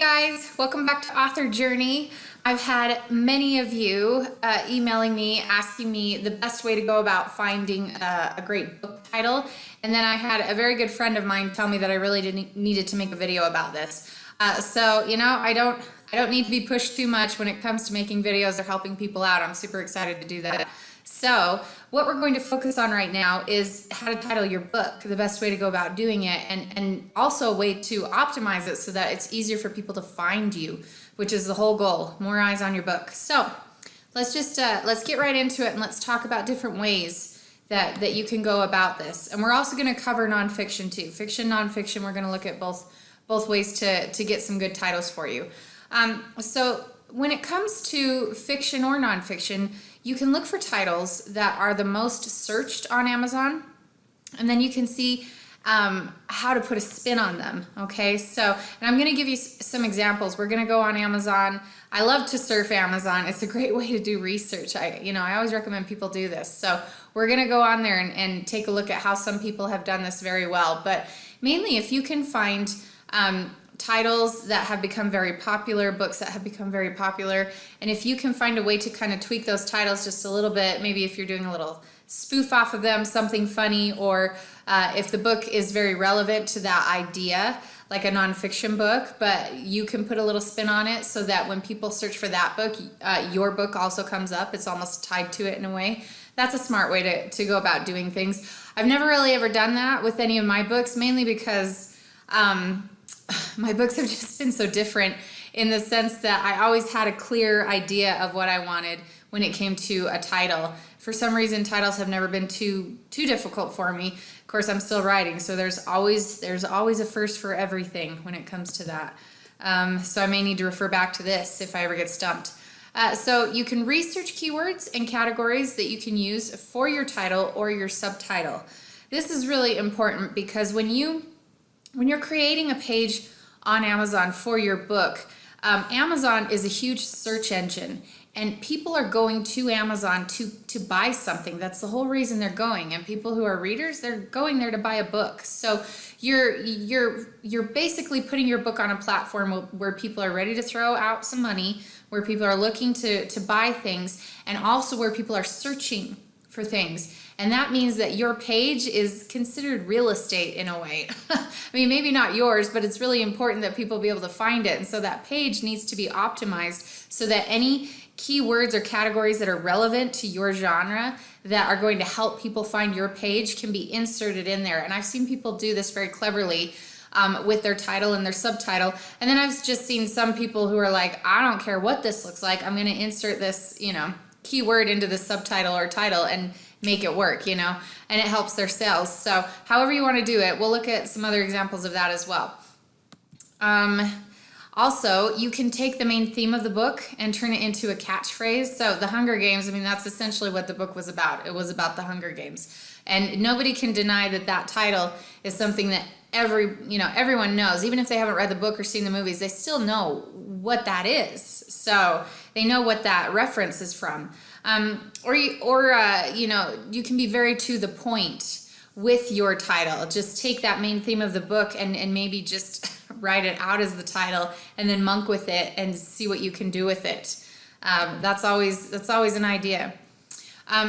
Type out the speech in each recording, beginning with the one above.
guys, welcome back to Author Journey. I've had many of you emailing me, asking me the best way to go about finding a great book title. And then I had a very good friend of mine tell me that I really needed to make a video about this. So, you know, I don't need to be pushed too much when it comes to making videos or helping people out. I'm super excited to do that. So what we're going to focus on right now is how to title your book, the best way to go about doing it, and also a way to optimize it so that it's easier for people to find you, which is the whole goal, more eyes on your book. So let's just, let's get right into it and let's talk about different ways that you can go about this. And we're also going to cover nonfiction too. Fiction, nonfiction, we're going to look at both ways to get some good titles for you. So when it comes to fiction or nonfiction, you can look for titles that are the most searched on Amazon, and then you can see how to put a spin on them, okay? So, and I'm gonna give you some examples. We're gonna go on Amazon. I love to surf Amazon. It's a great way to do research. I always recommend people do this. So we're gonna go on there and take a look at how some people have done this very well. But mainly if you can find titles that have become very popular, books that have become very popular, and if you can find a way to kind of tweak those titles just a little bit, maybe if you're doing a little spoof off of them, something funny, or if the book is very relevant to that idea, like a nonfiction book, but you can put a little spin on it so that when people search for that book, your book also comes up. It's almost tied to it in a way. That's a smart way to go about doing things. I've never really ever done that with any of my books, mainly because my books have just been so different in the sense that I always had a clear idea of what I wanted when it came to a title. For some reason, titles have never been too difficult for me. Of course, I'm still writing, so there's always a first for everything when it comes to that. So I may need to refer back to this if I ever get stumped. So you can research keywords and categories that you can use for your title or your subtitle. This is really important because when you're creating a page on Amazon for your book, Amazon is a huge search engine, and people are going to Amazon to buy something. That's the whole reason they're going. And people who are readers, they're going there to buy a book. So you're basically putting your book on a platform where people are ready to throw out some money, where people are looking to buy things, and also where people are searching for things. And that means that your page is considered real estate in a way. I mean, maybe not yours, but it's really important that people be able to find it. And so that page needs to be optimized so that any keywords or categories that are relevant to your genre that are going to help people find your page can be inserted in there. And I've seen people do this very cleverly with their title and their subtitle. And then I've just seen some people who are like, I don't care what this looks like. I'm going to insert this, keyword into the subtitle or title and make it work, and it helps their sales. So however you want to do it, we'll look at some other examples of that as well. Also, you can take the main theme of the book and turn it into a catchphrase. So the Hunger Games, that's essentially what the book was about. It was about the Hunger Games. And nobody can deny that title is something that everyone knows. Even if they haven't read the book or seen the movies, they still know what that is. So they know what that reference is from. You can be very to the point with your title. Just take that main theme of the book and maybe just write it out as the title and then monk with it and see what you can do with it. That's always an idea.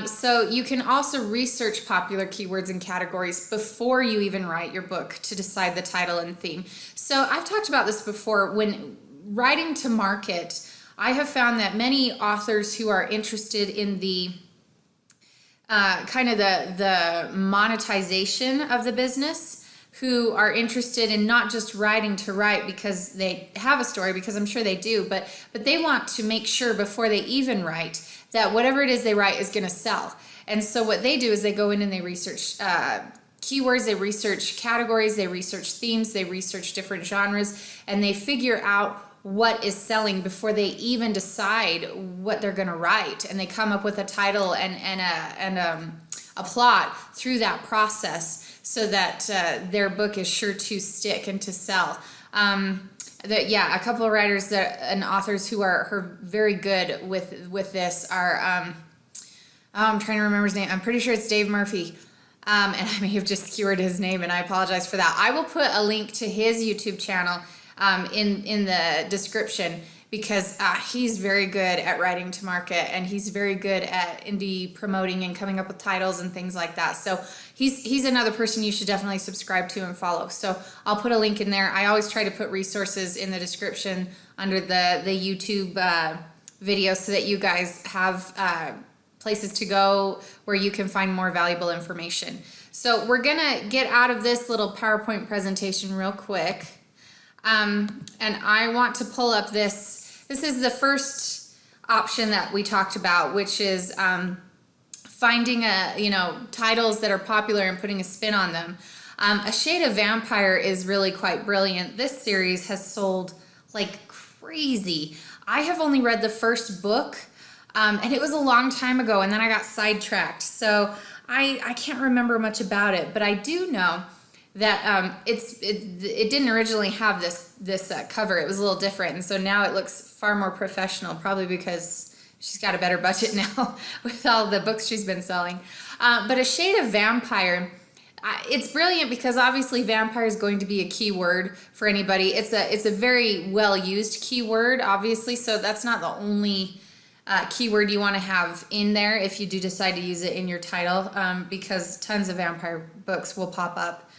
So you can also research popular keywords and categories before you even write your book to decide the title and theme. So I've talked about this before. When writing to market, I have found that many authors who are interested in the the monetization of the business, who are interested in not just writing to write because they have a story, because I'm sure they do, but they want to make sure before they even write that whatever it is they write is going to sell. And so what they do is they go in and they research keywords, they research categories, they research themes, they research different genres, and they figure out what is selling before they even decide what they're going to write. And they come up with a title and a plot through that process so that their book is sure to stick and to sell. A couple of writers and authors who are very good with this are, I'm trying to remember his name. I'm pretty sure it's Dave Murphy. And I may have just skewered his name, and I apologize for that. I will put a link to his YouTube channel in the description, because he's very good at writing to market, and he's very good at indie promoting and coming up with titles and things like that. So he's another person you should definitely subscribe to and follow. So I'll put a link in there. I always try to put resources in the description under the YouTube video, so that you guys have places to go where you can find more valuable information. So we're gonna get out of this little PowerPoint presentation real quick. And I want to pull up this. This is the first option that we talked about, which is finding titles that are popular and putting a spin on them. A Shade of Vampire is really quite brilliant. This series has sold like crazy. I have only read the first book, and it was a long time ago, and then I got sidetracked. So I can't remember much about it, but I do know that it didn't originally have this cover. It was a little different, and so now it looks far more professional, probably because she's got a better budget now with all the books she's been selling. But A Shade of Vampire, it's brilliant because obviously vampire is going to be a keyword for anybody. It's a very well used keyword, obviously, so that's not the only keyword you want to have in there if you do decide to use it in your title, because tons of vampire books will pop up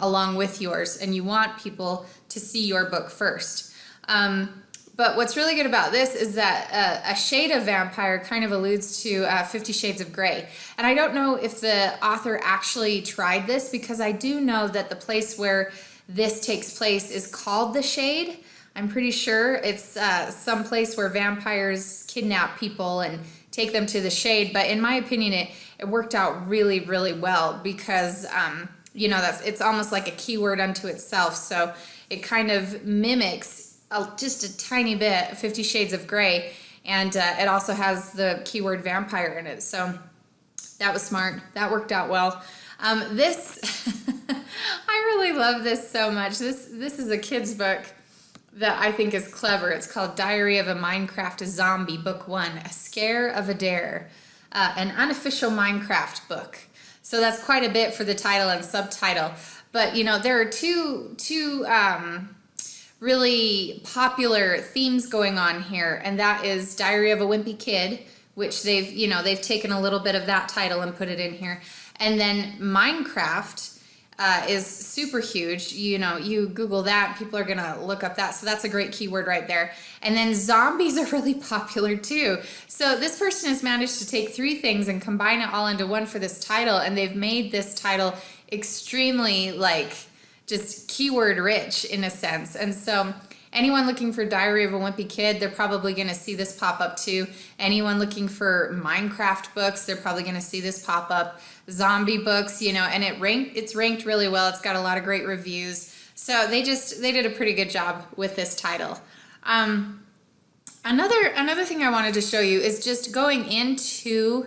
along with yours, and you want people to see your book first. But what's really good about this is that A Shade of Vampire kind of alludes to 50 Shades of Grey. And I don't know if the author actually tried this, because I do know that the place where this takes place is called The Shade. I'm pretty sure it's some place where vampires kidnap people and take them to the shade. But in my opinion, it worked out really, really well, because it's almost like a keyword unto itself. So it kind of mimics just a tiny bit 50 Shades of Grey, and it also has the keyword vampire in it. So that was smart. That worked out well. This I really love this so much. This is a kid's book that I think is clever. It's called Diary of a Minecraft Zombie, Book 1, A Scare of a Dare, an unofficial Minecraft book. So that's quite a bit for the title and subtitle. But there are two really popular themes going on here, and that is Diary of a Wimpy Kid, which they've taken a little bit of that title and put it in here. And then Minecraft is super huge. You Google that, people are gonna look up that. So that's a great keyword right there. And then zombies are really popular too. So this person has managed to take three things and combine it all into one for this title, and they've made this title extremely just keyword rich in a sense. And so anyone looking for Diary of a Wimpy Kid, they're probably going to see this pop up too. Anyone looking for Minecraft books, they're probably going to see this pop up. Zombie books, and it's ranked really well. It's got a lot of great reviews. So they did a pretty good job with this title. Another thing I wanted to show you is just going into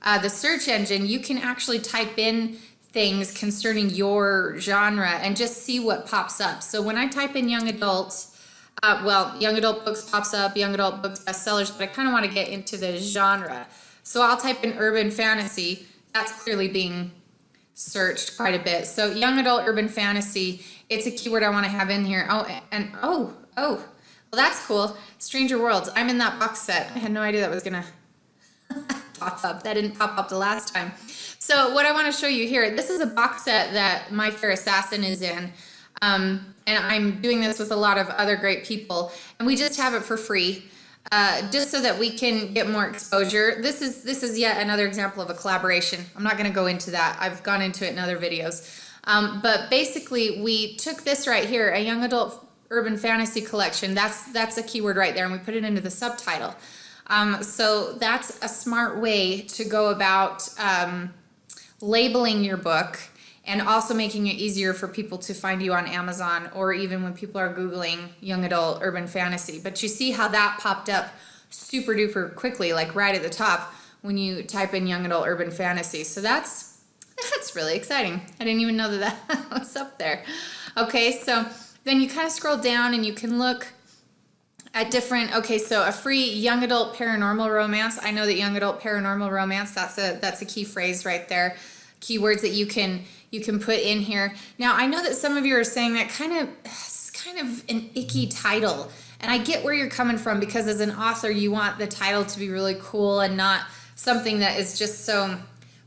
the search engine. You can actually type in things concerning your genre and just see what pops up. So when I type in young adult, young adult books pops up, young adult books bestsellers, but I kind of want to get into the genre. So I'll type in urban fantasy. That's clearly being searched quite a bit. So young adult urban fantasy, it's a keyword I want to have in here. Well, that's cool. Stranger Worlds. I'm in that box set. I had no idea that was gonna pop up. That didn't pop up the last time. So what I want to show you here, this is a box set that My Fair Assassin is in. And I'm doing this with a lot of other great people, and we just have it for free, just so that we can get more exposure. This is yet another example of a collaboration. I'm not going to go into that. I've gone into it in other videos. But basically, we took this right here, a young adult urban fantasy collection. That's a keyword right there, and we put it into the subtitle. So that's a smart way to go about labeling your book, and also making it easier for people to find you on Amazon, or even when people are Googling young adult urban fantasy. But you see how that popped up super duper quickly, like right at the top when you type in young adult urban fantasy. So that's really exciting. I didn't even know that was up there. Okay, so then you kind of scroll down and you can look at different, so a free young adult paranormal romance. I know that young adult paranormal romance, that's a key phrase right there. Keywords that you can put in here. Now, I know that some of you are saying that kind of kind of an icky title. And I get where you're coming from, because as an author, you want the title to be really cool and not something that is just so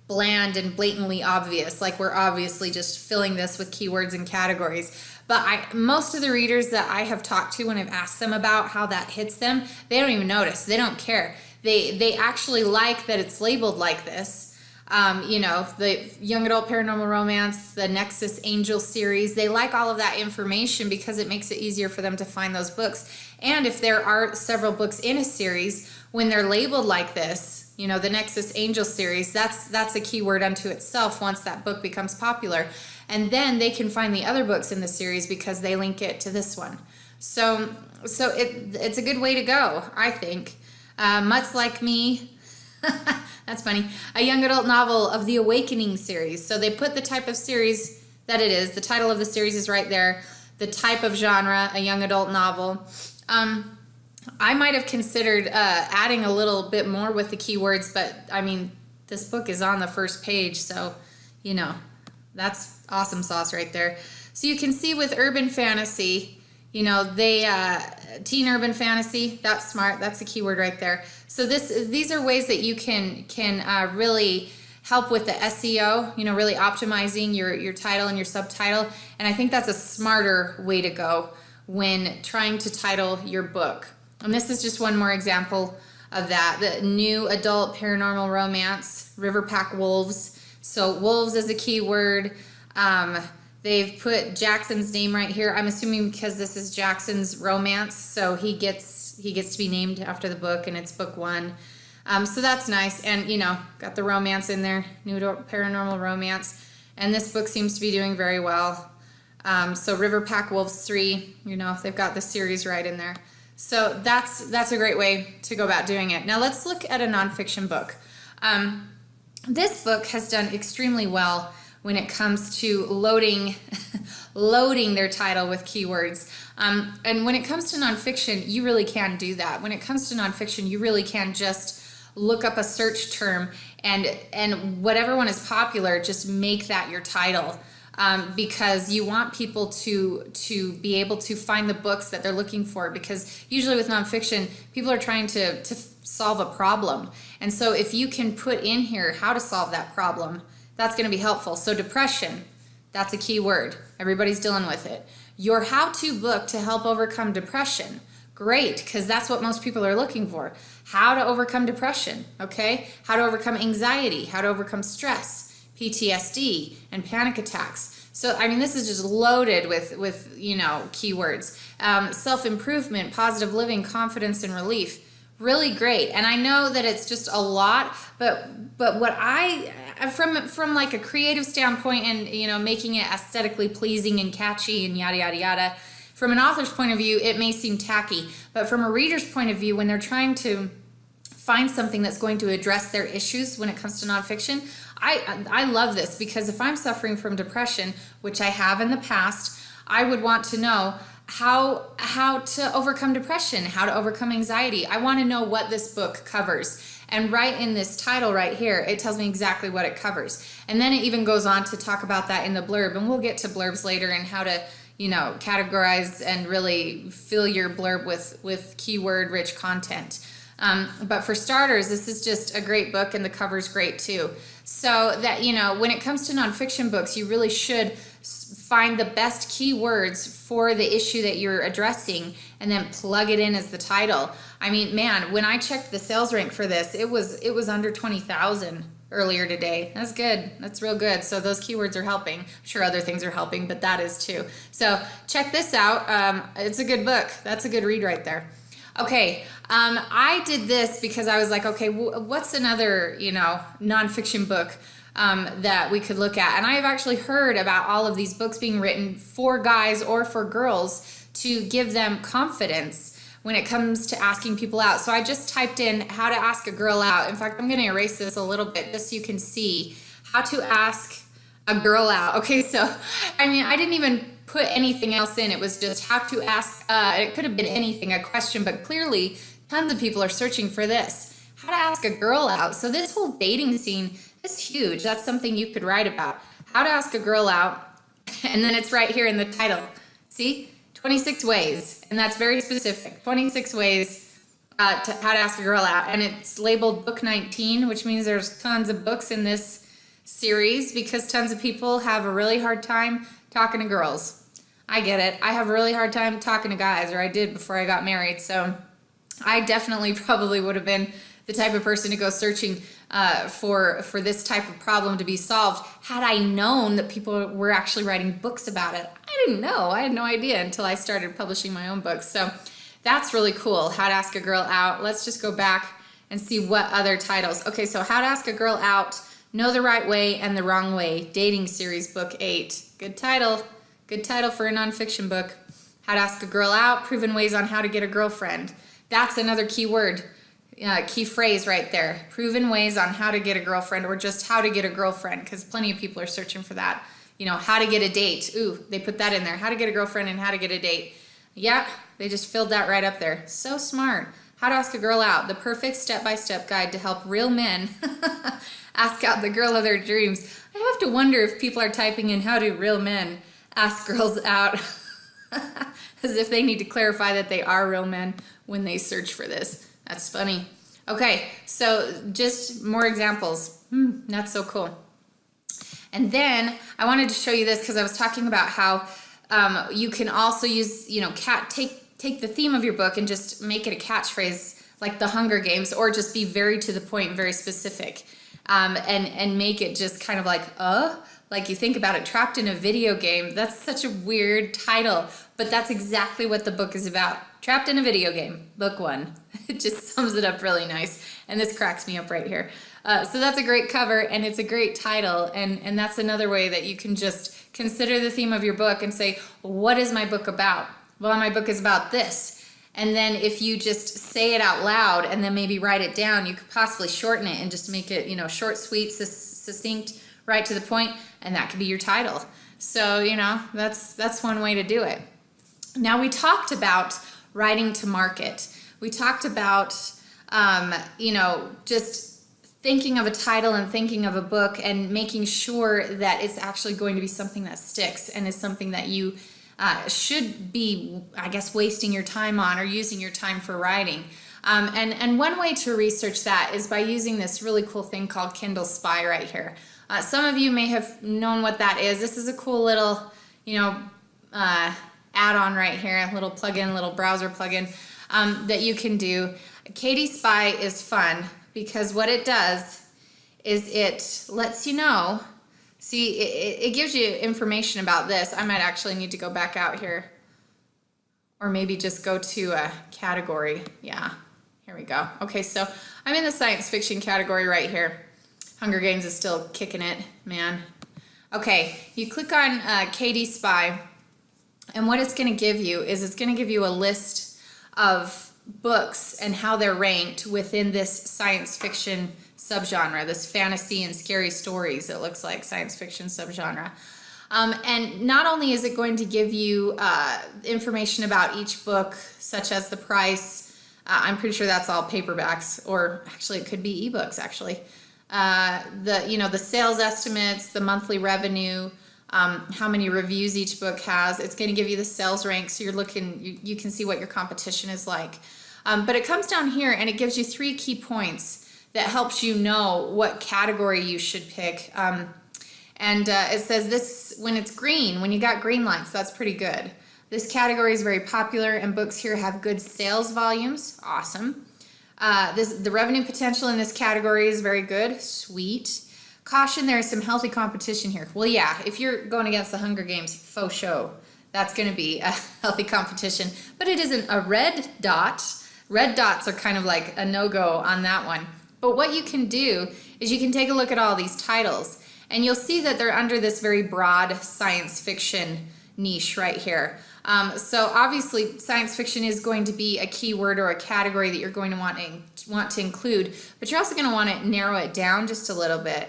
bland and blatantly obvious. Like we're obviously just filling this with keywords and categories. But most of the readers that I have talked to, when I've asked them about how that hits them, they don't even notice. They don't care. They actually like that it's labeled like this. The young adult paranormal romance, the Nexus Angel series, they like all of that information because it makes it easier for them to find those books. And if there are several books in a series, when they're labeled like this, the Nexus Angel series, that's a keyword unto itself once that book becomes popular. And then they can find the other books in the series because they link it to this one. So it's a good way to go, I think. Much like me, that's funny, a young adult novel of the Awakening series. So they put the type of series that it is. The title of the series is right there. The type of genre, a young adult novel. I might have considered adding a little bit more with the keywords, but I mean, this book is on the first page, so, that's awesome sauce right there. So you can see with urban fantasy, teen urban fantasy, that's smart. That's a keyword right there. So these are ways that you can really help with the SEO, really optimizing your title and your subtitle. And I think that's a smarter way to go when trying to title your book. And this is just one more example of that. The new adult paranormal romance, Riverpack Wolves. So wolves is a keyword. They've put Jackson's name right here. I'm assuming because this is Jackson's romance, so he gets to be named after the book, and it's book 1. So that's nice. And, got the romance in there, new adult paranormal romance. And this book seems to be doing very well. So Riverpack Wolves 3, they've got the series right in there. So that's a great way to go about doing it. Now let's look at a nonfiction book. This book has done extremely well when it comes to loading their title with keywords. And when it comes to nonfiction, you really can do that. When it comes to nonfiction, you really can just look up a search term and whatever one is popular, just make that your title. Because you want people to be able to find the books that they're looking for, because usually with nonfiction, people are trying to solve a problem. And so if you can put in here how to solve that problem, that's going to be helpful. So depression, that's a key word. Everybody's dealing with it. Your how-to book to help overcome depression. Great, because that's what most people are looking for. How to overcome depression, okay? How to overcome anxiety, how to overcome stress, PTSD, and panic attacks. So, this is just loaded with keywords. Self-improvement, positive living, confidence, and relief. Really great. And I know that it's just a lot, but what from like a creative standpoint and, making it aesthetically pleasing and catchy and yada, yada, yada, from an author's point of view, it may seem tacky. But from a reader's point of view, when they're trying to find something that's going to address their issues when it comes to nonfiction, I love this, because if I'm suffering from depression, which I have in the past, I would want to know how to overcome depression, how to overcome anxiety. I want to know what this book covers. And right in this title right here, it tells me exactly what it covers. And then it even goes on to talk about that in the blurb. And we'll get to blurbs later and how to, categorize and really fill your blurb with keyword-rich content. But for starters, this is just a great book, and the cover's great too. So that, when it comes to nonfiction books, you really should find the best keywords for the issue that you're addressing and then plug it in as the title. When I checked the sales rank for this, it was under 20,000 earlier today. That's good. That's real good. So those keywords are helping. I'm sure other things are helping, but that is too. So check this out. It's a good book. That's a good read right there. Okay, I did this because I was like, okay, what's another, nonfiction book that we could look at? And I have actually heard about all of these books being written for guys or for girls to give them confidence when it comes to asking people out. So I just typed in how to ask a girl out. In fact, I'm going to erase this a little bit just so you can see how to ask a girl out. Okay, so, I didn't even put anything else in. It was just how to ask, it could have been anything, a question, but clearly tons of people are searching for this. How to ask a girl out. So this whole dating scene is huge. That's something you could write about. How to ask a girl out. And then it's right here in the title. See? 26 ways, and that's very specific. 26 ways to how to ask a girl out, and it's labeled book 19, which means there's tons of books in this series because tons of people have a really hard time talking to girls. I get it. I have a really hard time talking to guys, or I did before I got married, so I definitely probably would have been the type of person to go searching for this type of problem to be solved had I known that people were actually writing books about it. I didn't know. I had no idea until I started publishing my own books. So that's really cool, How to Ask a Girl Out. Let's just go back and see what other titles. Okay, so How to Ask a Girl Out, Know the Right Way and the Wrong Way, Dating Series, Book 8. Good title. Good title for a nonfiction book. How to Ask a Girl Out, Proven Ways on How to Get a Girlfriend. That's another key word, key phrase right there. Proven ways on how to get a girlfriend, or just how to get a girlfriend, because plenty of people are searching for that. You know, how to get a date. Ooh, they put that in there. How to get a girlfriend and how to get a date. Yeah, they just filled that right up there. So smart. How to Ask a Girl Out, the perfect step-by-step guide to help real men ask out the girl of their dreams. I have to wonder if people are typing in how do real men ask girls out as if they need to clarify that they are real men when they search for this. That's funny. Okay, so just more examples. That's so cool. And then I wanted to show you this because I was talking about how you can also use, you know, take the theme of your book and just make it a catchphrase like the Hunger Games, or just be very to the point, very specific, and make it just kind of like you think about it, trapped in a video game. That's such a weird title, but that's exactly what the book is about. Trapped in a video game, book 1. It just sums it up really nice, and this cracks me up right here. So that's a great cover, and it's a great title, and that's another way that you can just consider the theme of your book and say, what is my book about? Well, my book is about this. And then if you just say it out loud and then maybe write it down, you could possibly shorten it and just make it, you know, short, sweet, succinct, right to the point, and that could be your title. So, you know, that's one way to do it. Now, we talked about writing to market. We talked about, you know, just thinking of a title and thinking of a book and making sure that it's actually going to be something that sticks and is something that you should be, I guess, wasting your time on or using your time for writing. And one way to research that is by using this really cool thing called Kindle Spy right here. Some of you may have known what that is. This is a cool little, you know, add-on right here, a little plugin, little browser plugin that you can do. KD Spy is fun because what it does is it lets you know. See, it gives you information about this. I might actually need to go back out here, or maybe just go to a category. Yeah, here we go. Okay, so I'm in the science fiction category right here. Hunger Games is still kicking it, man. Okay, you click on KD Spy, and what it's going to give you is it's going to give you a list of books and how they're ranked within this science fiction subgenre, this fantasy and scary stories, it looks like, science fiction subgenre. And not only is it going to give you information about each book, such as the price, I'm pretty sure that's all paperbacks, or actually it could be ebooks actually. The sales estimates, the monthly revenue, how many reviews each book has. It's going to give you the sales rank, so you can see what your competition is like. But it comes down here and it gives you 3 key points that helps you know what category you should pick. It says this, when it's green, when you got green lights, that's pretty good. This category is very popular and books here have good sales volumes. Awesome. The revenue potential in this category is very good. Sweet. Caution, there is some healthy competition here. Well, yeah, if you're going against the Hunger Games, faux show, that's going to be a healthy competition. But it isn't a red dot. Red dots are kind of like a no-go on that one. But what you can do is you can take a look at all these titles, and you'll see that they're under this very broad science fiction niche right here. So obviously science fiction is going to be a keyword or a category that you're going to want to include, but you're also going to want to narrow it down just a little bit.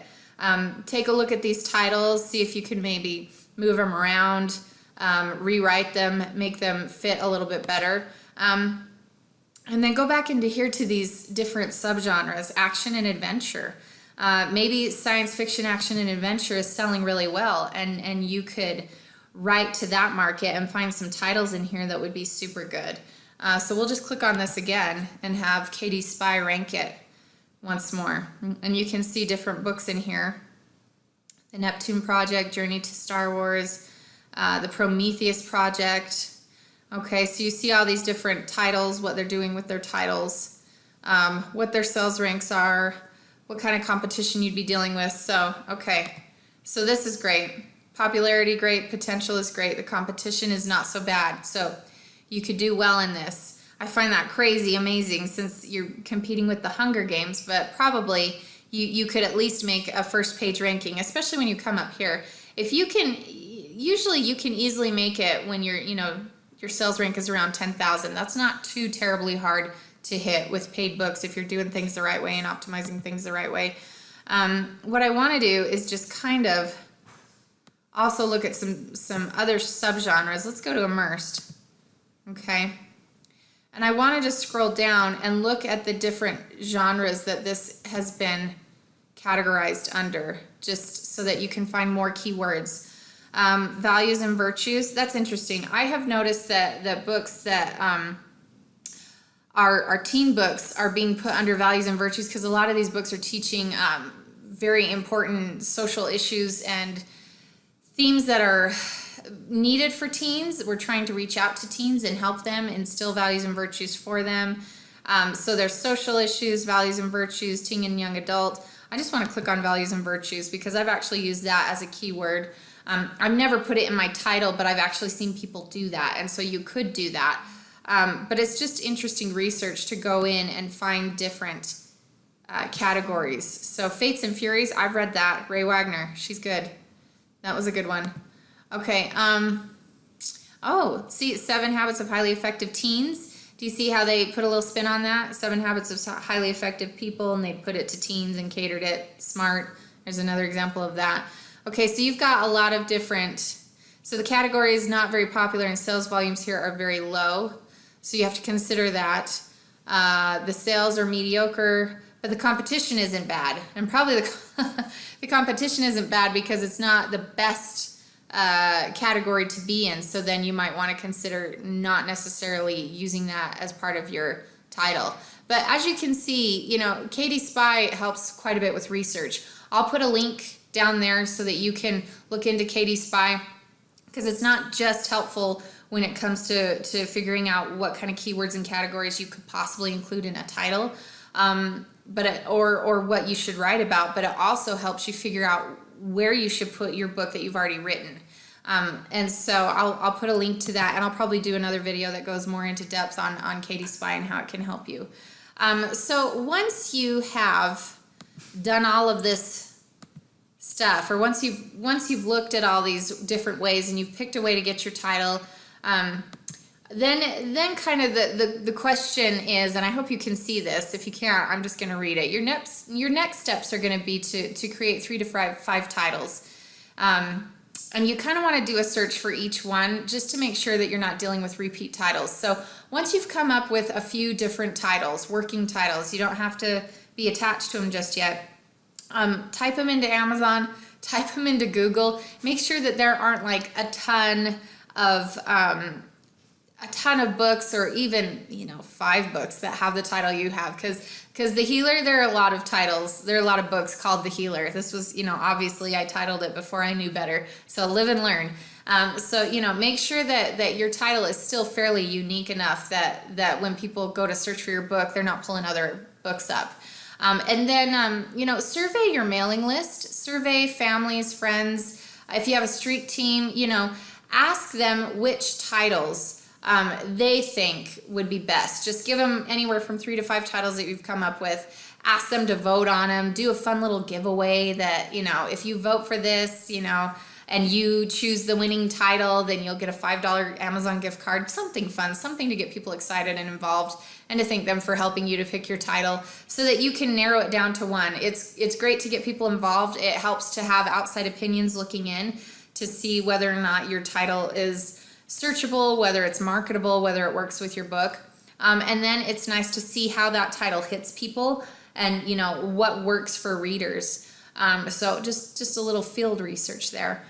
Take a look at these titles, see if you can maybe move them around, rewrite them, make them fit a little bit better. And then go back into here to these different subgenres, action and adventure. Maybe science fiction, action, and adventure is selling really well, and you could right to that market and find some titles in here that would be super good. So we'll just click on this again and have Katie Spy rank it once more. And you can see different books in here. The Neptune Project, Journey to Star Wars, the Prometheus Project. Okay, so you see all these different titles, what they're doing with their titles, what their sales ranks are, what kind of competition you'd be dealing with. So, okay, so this is great. Popularity, great. Potential is great. The competition is not so bad. So you could do well in this. I find that crazy amazing since you're competing with the Hunger Games, but probably you could at least make a first page ranking, especially when you come up here. If you can, usually you can easily make it when you're, your sales rank is around 10,000. That's not too terribly hard to hit with paid books if you're doing things the right way and optimizing things the right way. What I want to do is just kind of also look at some other subgenres. Let's go to immersed. Okay. And I want to just scroll down and look at the different genres that this has been categorized under, just so that you can find more keywords. Values and virtues, that's interesting. I have noticed that the books that are teen books are being put under values and virtues because a lot of these books are teaching very important social issues and themes that are needed for teens. We're trying to reach out to teens and help them instill values and virtues for them. So there's social issues, values and virtues, teen and young adult. I just want to click on values and virtues because I've actually used that as a keyword. I've never put it in my title, but I've actually seen people do that. And so you could do that. But it's just interesting research to go in and find different categories. So Fates and Furies, I've read that. Ray Wagner, she's good. That was a good one. Okay. Oh, see, 7 Habits of Highly Effective Teens. Do you see how they put a little spin on that? 7 Habits of Highly Effective People, and they put it to teens and catered it smart. There's another example of that. Okay, so you've got a lot of different, so the category is not very popular and sales volumes here are very low. So you have to consider that. The sales are mediocre, but the competition isn't bad. And probably the competition isn't bad because it's not the best category to be in. So then you might want to consider not necessarily using that as part of your title. But as you can see, Katie Spy helps quite a bit with research. I'll put a link down there so that you can look into Katie Spy because it's not just helpful when it comes to figuring out what kind of keywords and categories you could possibly include in a title, or what you should write about, but it also helps you figure out where you should put your book that you've already written. And so I'll put a link to that, and I'll probably do another video that goes more into depth on Katie Spy and how it can help you. So once you have done all of this stuff, or once you've looked at all these different ways and you've picked a way to get your title, then kind of the question is, and I hope you can see this. If you can't, I'm just going to read it. Your next steps are going to be to create 3 to 5 titles. And you kind of want to do a search for each one just to make sure that you're not dealing with repeat titles. So once you've come up with a few different titles, working titles, you don't have to be attached to them just yet. Type them into Amazon, type them into Google. Make sure that there aren't like a ton of books, or even 5 books that have the title you have, because The Healer, there are a lot of titles, there are a lot of books called The Healer. This was obviously I titled it before I knew better, so live and learn. So make sure that your title is still fairly unique enough that when people go to search for your book, they're not pulling other books up. And then survey your mailing list, survey families, friends. If you have a street team, ask them which titles they think would be best. Just give them anywhere from 3 to 5 titles that you've come up with. Ask them to vote on them. Do a fun little giveaway that, if you vote for this, and you choose the winning title, then you'll get a $5 Amazon gift card. Something fun, something to get people excited and involved, and to thank them for helping you to pick your title so that you can narrow it down to one. It's great to get people involved. It helps to have outside opinions looking in to see whether or not your title is searchable, whether it's marketable, whether it works with your book. And then it's nice to see how that title hits people and what works for readers. So just a little field research there.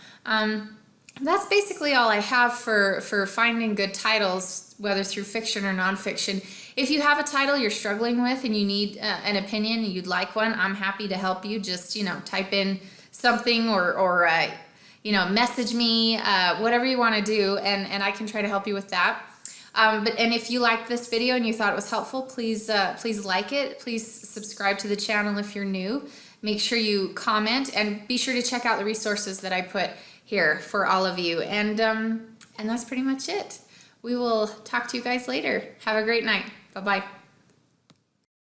That's basically all I have for finding good titles, whether through fiction or nonfiction. If you have a title you're struggling with and you need an opinion, you'd like one, I'm happy to help you. Just, type in something or message me, whatever you want to do, and I can try to help you with that. And if you liked this video and you thought it was helpful, please like it. Please subscribe to the channel if you're new. Make sure you comment and be sure to check out the resources that I put here for all of you. And that's pretty much it. We will talk to you guys later. Have a great night. Bye-bye.